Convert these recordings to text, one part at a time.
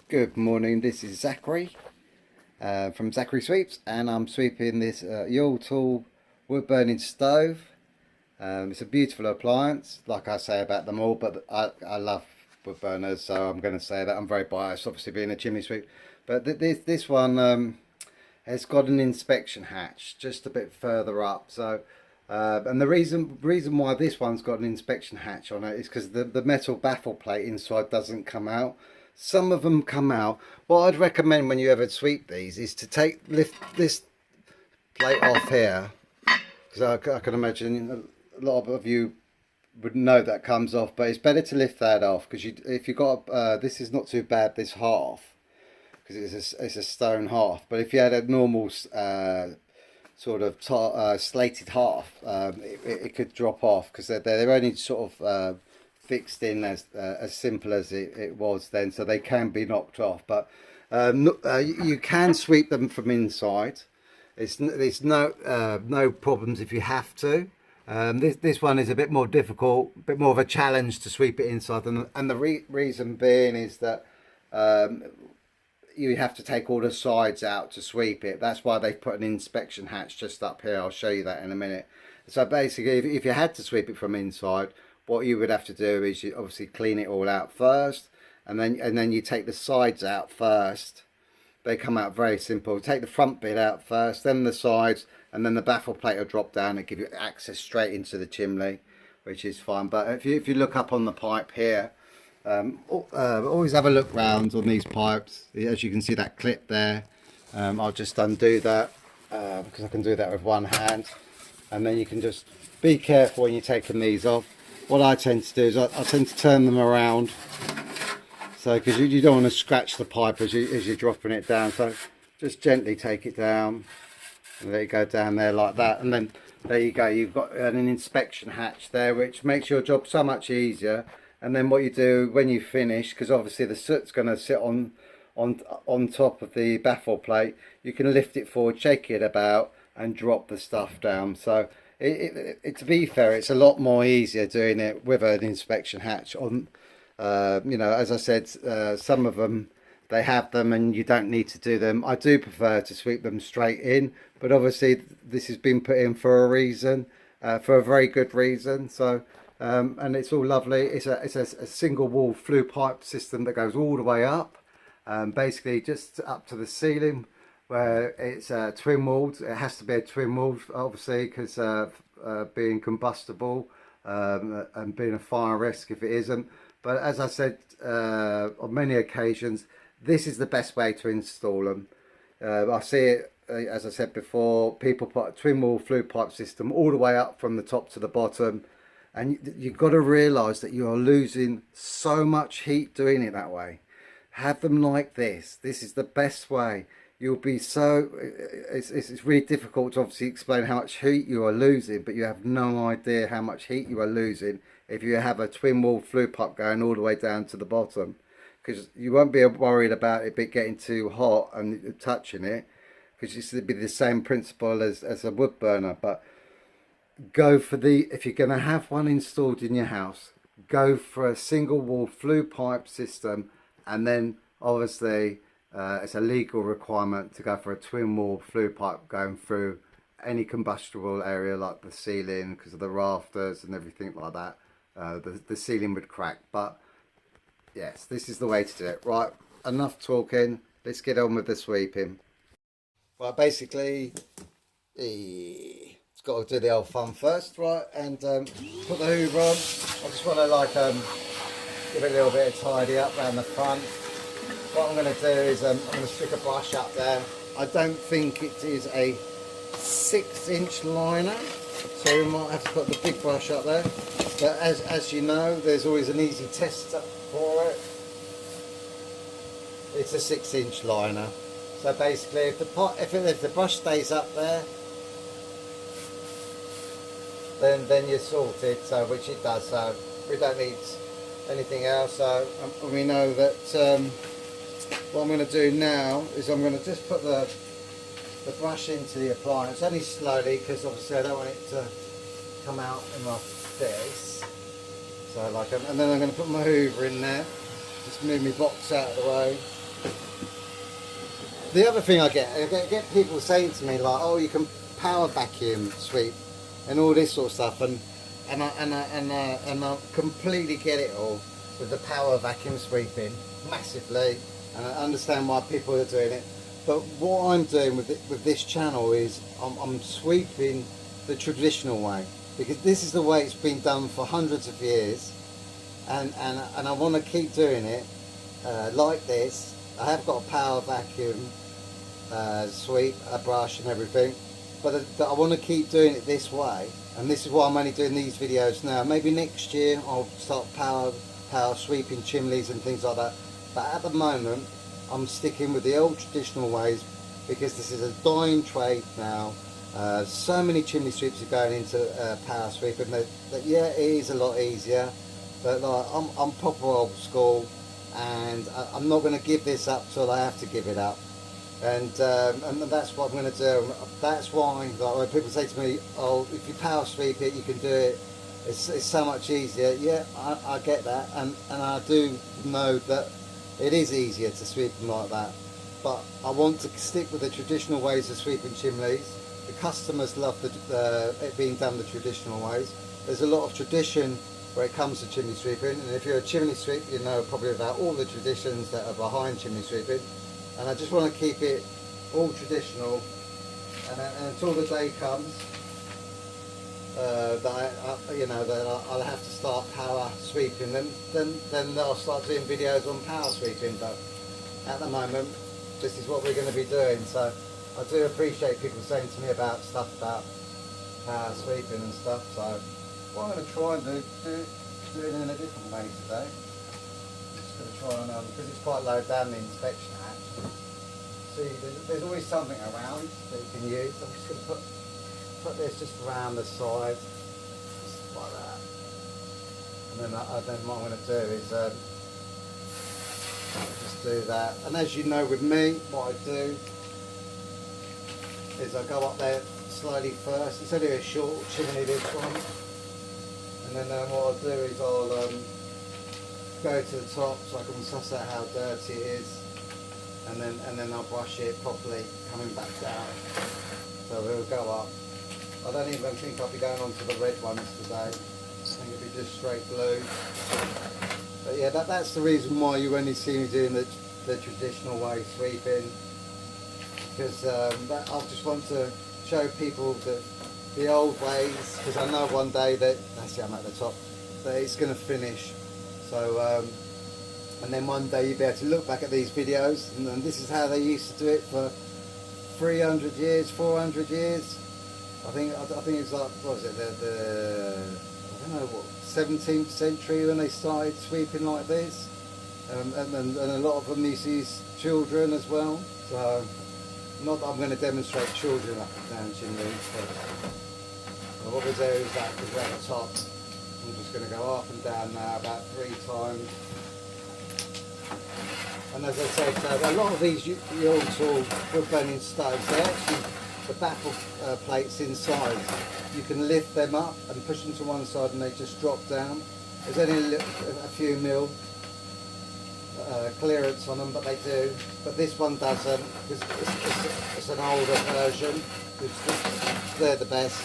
Good morning, this is Zachary from Zachary Sweeps, and I'm sweeping this Jotul wood burning stove. It's a beautiful appliance, like I say about them all, but I love wood burners, so I'm going to say that I'm very biased, obviously being a chimney sweep. But this one has got an inspection hatch just a bit further up, so and the reason why this one's got an inspection hatch on it is because the metal baffle plate inside doesn't come out. Some of them come out. What I'd recommend when you ever sweep these is to lift this plate off here, because I can imagine a lot of you would know that comes off, but it's better to lift that off, because if you got this is not too bad, this half, because it's a stone half. But if you had a normal sort of slated half, it could drop off, because they're only sort of fixed in as simple as it was then, so they can be knocked off. But you can sweep them from inside. It's no problems if you have to. This one is a bit more difficult, a bit more of a challenge to sweep it inside, and the reason being is that you have to take all the sides out to sweep it. That's why they've put an inspection hatch just up here. I'll show you that in a minute. So basically, if you had to sweep it from inside, what you would have to do is you obviously clean it all out first, and then you take the sides out first. They come out very simple. Take the front bit out first, then the sides, and then the baffle plate will drop down and give you access straight into the chimney, which is fine. But if you look up on the pipe here, always have a look round on these pipes. As you can see that clip there, I'll just undo that because I can do that with one hand, and then you can just be careful when you're taking these off. What I tend to do is I tend to turn them around, so because you don't want to scratch the pipe as you're dropping it down. So just gently take it down and let it go down there like that, and then there you go, you've got an inspection hatch there, which makes your job so much easier. And then what you do when you finish, because obviously the soot's going to sit on top of the baffle plate, you can lift it forward, shake it about, and drop the stuff down. So to be fair, it's a lot more easier doing it with an inspection hatch on. You know, as I said, some of them, they have them and you don't need to do them. I do prefer to sweep them straight in, but obviously this has been put in for a reason, for a very good reason. So and it's all lovely. It's a single wall flue pipe system that goes all the way up, basically just up to the ceiling, where it's twin walled. It has to be a twin walled, obviously, because being combustible and being a fire risk if it isn't. But as I said on many occasions, this is the best way to install them. I see it, as I said before, people put a twin wall flue pipe system all the way up from the top to the bottom, and you've got to realise that you are losing so much heat doing it that way. Have them like this. This is the best way. You'll be so, it's really difficult to obviously explain how much heat you are losing, but you have no idea how much heat you are losing if you have a twin wall flue pipe going all the way down to the bottom, because you won't be worried about it getting too hot and touching it, because it's be the same principle as a wood burner. But go for if you're going to have one installed in your house, go for a single wall flue pipe system, and then obviously it's a legal requirement to go for a twin wall flue pipe going through any combustible area like the ceiling, because of the rafters and everything like that. The ceiling would crack. But yes, this is the way to do it. Right, enough talking, let's get on with the sweeping. Right, basically it's got to do the old fun first, right, and put the hoover on. I just want to give it a little bit of tidy up around the front. What I'm going to do is I'm going to stick a brush up there. I don't think it is a 6-inch liner, so we might have to put the big brush up there. But as you know, there's always an easy test for it. It's a 6-inch liner. So basically, if the brush stays up there, then you're sorted. So which it does. So we don't need anything else. So we know that. What I'm going to do now is I'm going to just put the brush into the appliance, only slowly, because obviously I don't want it to come out in my face. So and then I'm going to put my hoover in there, just move my box out of the way, The other thing I get people saying to me like, oh, you can power vacuum sweep and all this sort of stuff, and I completely get it all with the power vacuum sweeping massively, and I understand why people are doing it. But what I'm doing with this channel is I'm sweeping the traditional way, because this is the way it's been done for hundreds of years, and I want to keep doing it like this. I have got a power vacuum sweep, a brush and everything, but I want to keep doing it this way, and this is why I'm only doing these videos now. Maybe next year I'll start power sweeping chimneys and things like that, but at the moment I'm sticking with the old traditional ways, because this is a dying trade now. So many chimney sweeps are going into power sweeping that yeah, it is a lot easier, but like, I'm proper old school, and I'm not going to give this up till I have to give it up. And that's what I'm going to do. That's why, like, when people say to me, oh, if you power sweep it, you can do it, it's so much easier. Yeah, I get that, and I do know that it is easier to sweep them like that, but I want to stick with the traditional ways of sweeping chimneys. The customers love it being done the traditional ways. There's a lot of tradition where it comes to chimney sweeping, and if you're a chimney sweep, you know probably about all the traditions that are behind chimney sweeping. And I just want to keep it all traditional, and until the day comes that I'll have to start power sweeping them, then I'll start doing videos on power sweeping. But at the moment, this is what we're going to be doing. So I do appreciate people saying to me about stuff about power sweeping and stuff. So what I'm going to try and do it in a different way today. I'm just going to try and because it's quite low down the inspection hatch. See, there's always something around that you can use. I'm just going to put this just around the side, just like that. And then what I'm going to do is just do that. And as you know, with me, what I do is I go up there slowly first. It's only a short chimney, this one. And then what I'll do is I'll go to the top so I can suss out how dirty it is. And then I'll brush it properly coming back down. So it'll go up. I don't even think I'll be going on to the red ones today. I think it'll be just straight blue. But yeah, that's the reason why you only see me doing the traditional way sweeping, because I just want to show people the old ways, because I know one day that's it, I'm at the top, that it's going to finish. So and then one day you'll be able to look back at these videos, and this is how they used to do it for 300 years, 400 years. I think it's like, what was it, I don't know what, 17th century when they started sweeping like this, and a lot of them used to use children as well. So not that I'm going to demonstrate children up and down chimneys, but what we do is that, because we're at the top, I'm just going to go up and down now about 3 times. And as I said, a lot of these Jotul wood burning stoves, they're actually the baffle plates inside. You can lift them up and push them to one side and they just drop down. There's only a few mil clearance on them, but they do. But this one doesn't, because it's an older version. They're the best.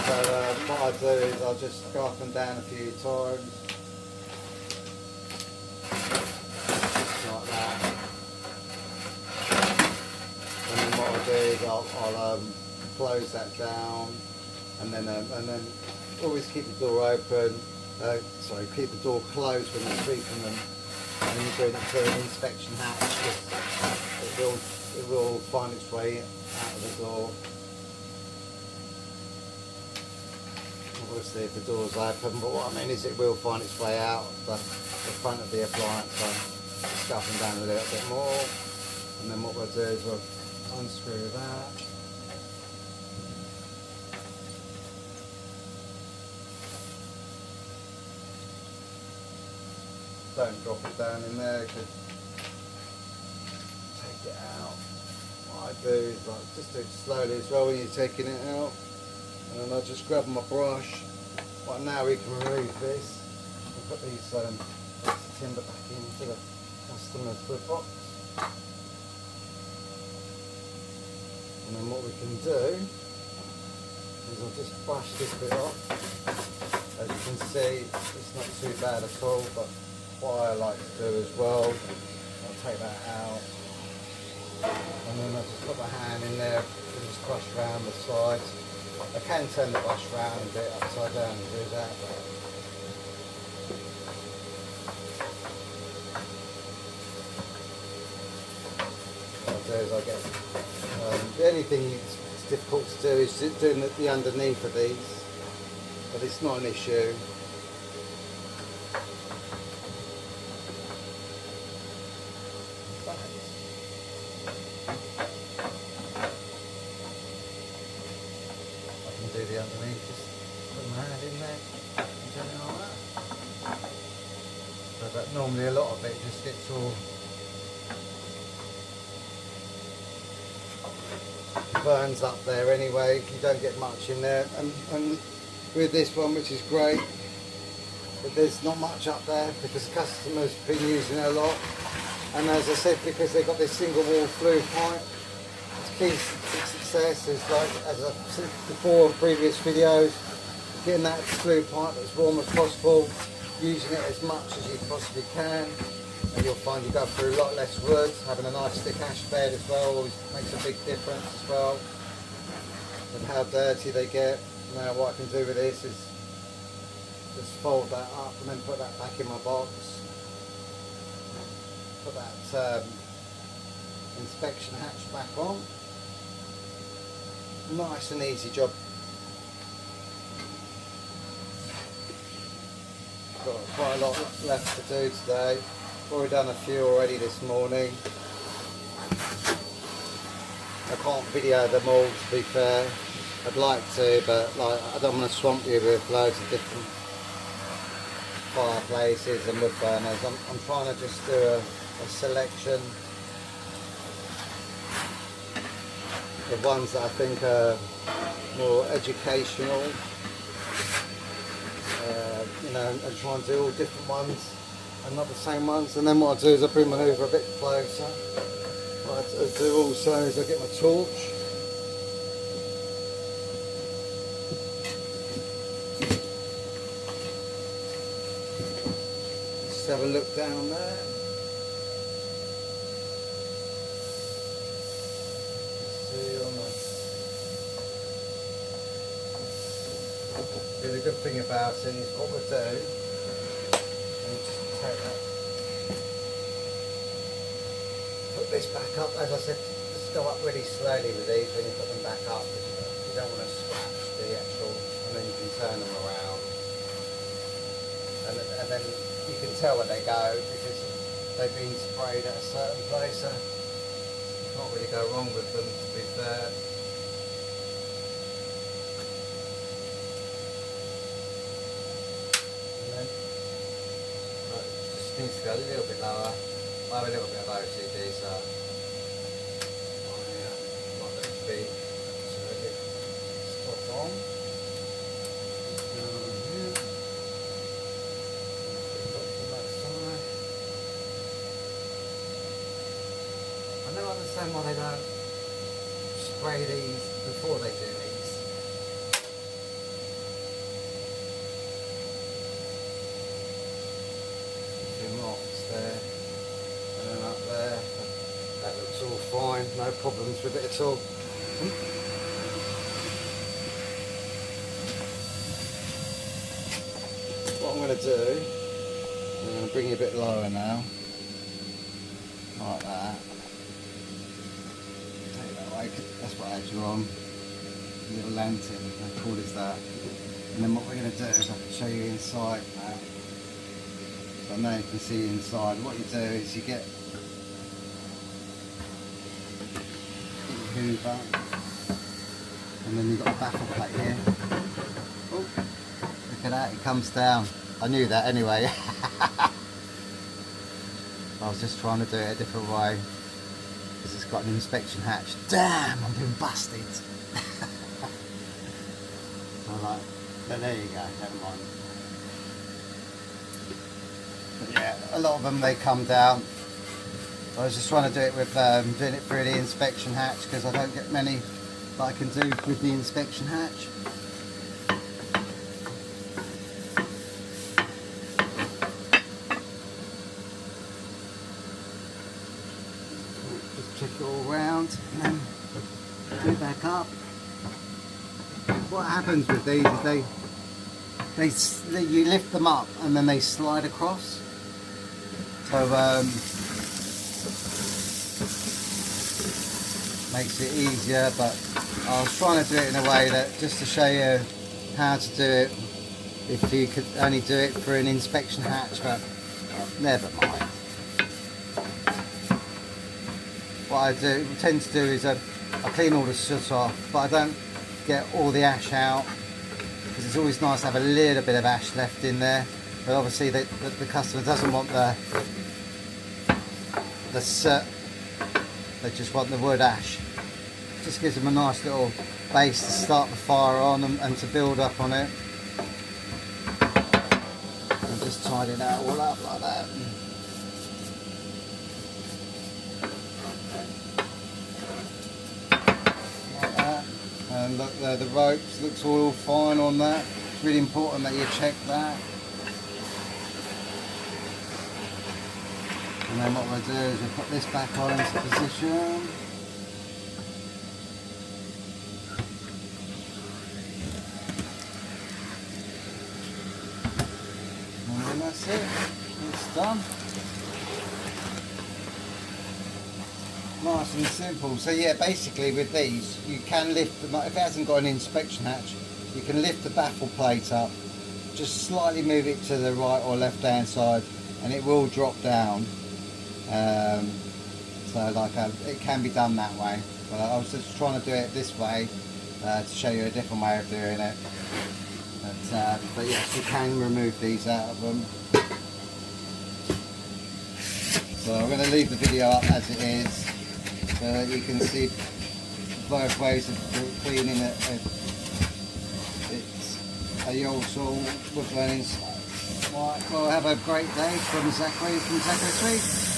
So what I do is I'll just go up and down a few times. Like that. And then what I'll do is I'll close that down, and then always keep the door open. Keep the door closed when you're sweeping them, and you're doing it through an inspection hatch. It will find its way out of the door. Obviously, if the door's open, but what I mean is it will find its way out the front of the appliance. So just go up and down a little bit more, and then what we'll do is we'll unscrew that. Don't drop it down in there, because take it out. What I do is just do it slowly as well when you're taking it out. And then I'll just grab my brush. Right, now we can remove this and put these timber back into the customer's flip box. And then what we can do is I'll just brush this bit off. As you can see, it's not too bad at all, but what I like to do as well, I'll take that out, and then I'll just put my hand in there and just brush around the sides. I can turn the brush around and do it upside down and do that, but what I'll do is I'll get, the only thing it's difficult to do is doing the underneath of these, but it's not an issue. Do the underneath, just put my hand in there and do it like that. So that normally a lot of it just gets all burns up there anyway. You don't get much in there, and with this one, which is great, but there's not much up there because the customer's been using it a lot, and as I said, because they've got this single wall flue pipe, key to success is, like as I've said before in previous videos, getting that flue pipe as warm as possible, using it as much as you possibly can, and you'll find you go through a lot less wood. Having a nice thick ash bed as well always makes a big difference as well with how dirty they get. Now what I can do with this is just fold that up and then put that back in my box, put that inspection hatch back on. Nice and easy job. Got quite a lot left to do today. Already done a few already this morning. I can't video them all, to be fair. I'd like to, but like I don't want to swamp you with loads of different fireplaces and wood burners. I'm trying to just do a selection. The ones that I think are more educational, you know, and try and do all different ones and not the same ones. And then what I do is I bring my hoover a bit closer. What I do also is I get my torch. Just have a look down there. The good thing about it is what we'll do, and just take that, put this back up. As I said, just go up really slowly with these when you put them back up. You don't want to scratch the actual, and then you can turn them around, and then you can tell where they go because they've been sprayed at a certain place. So you can't really go wrong with them, to be fair. Needs to go a little bit lower. I have a little bit of OCD, so I want it to be absolutely spot on. Here. From that side. I don't understand why they don't spray these before they do these. Marks there, and then up there. That looks all fine, no problems with it at all. What I'm going to do, I'm going to bring it a bit lower now, like that. Take it that way, that's what I had you on. A little lantern, how cool is that? And then what we're going to do is I can show you inside now. So now you can see inside. What you do is you get your hoover, and then you've got a baffle plate here. Oh, look at that, it comes down. I knew that anyway. I was just trying to do it a different way because it's got an inspection hatch. Damn, I'm being busted. Alright, but there you go, never mind. But yeah, a lot of them, they come down I was just trying to do it with doing it through the inspection hatch, because I don't get many that I can do with the inspection hatch. Just check it all round and then do it back up. What happens with these is you lift them up and then they slide across. So makes it easier, but I was trying to do it in a way that just to show you how to do it if you could only do it through an inspection hatch, but never mind. What I tend to do is I clean all the soot off, but I don't get all the ash out, because it's always nice to have a little bit of ash left in there, but obviously the customer doesn't want the soot, they just want the wood ash. Just gives them a nice little base to start the fire on and to build up on it. And just tidy that all up like that. And look there, the ropes looks all fine on that. It's really important that you check that. And then what we'll do is we'll put this back on into position. And then that's it. It's done. Nice and simple. So yeah, basically with these, you can lift them up. If it hasn't got an inspection hatch, you can lift the baffle plate up, just slightly move it to the right or left hand side, and it will drop down. So like it can be done that way. But I was just trying to do it this way to show you a different way of doing it. But yes, you can remove these out of them. So I'm going to leave the video up as it is, so that you can see both ways of cleaning it. It's a Jotul wood burning stove. Right, well, have a great day from Zachary from Zachary Street.